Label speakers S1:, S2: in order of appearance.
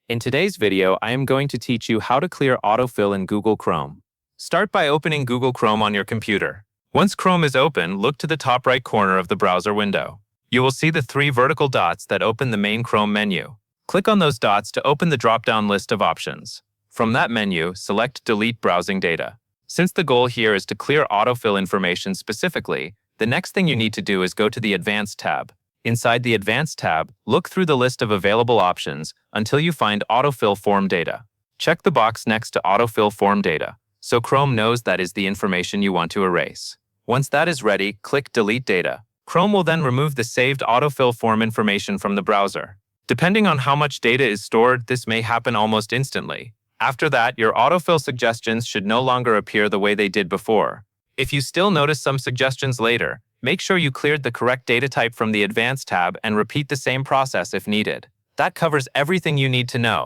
S1: In today's video, I am going to teach you how to clear autofill in Google Chrome. Start by opening Google Chrome on your computer. Once Chrome is open, look to the top right corner of the browser window. You will see the three vertical dots that open the main Chrome menu. Click on those dots to open the drop-down list of options. From that menu, select Delete Browsing Data. Since the goal here is to clear autofill information specifically, the next thing you need to do is go to the Advanced tab. Inside the Advanced tab, look through the list of available options until you find Autofill Form Data. Check the box next to Autofill Form Data, so Chrome knows that is the information you want to erase. Once that is ready, click Delete Data. Chrome will then remove the saved autofill form information from the browser. Depending on how much data is stored, this may happen almost instantly. After that, your autofill suggestions should no longer appear the way they did before. If you still notice some suggestions later, make sure you cleared the correct data type from the Advanced tab and repeat the same process if needed. That covers everything you need to know.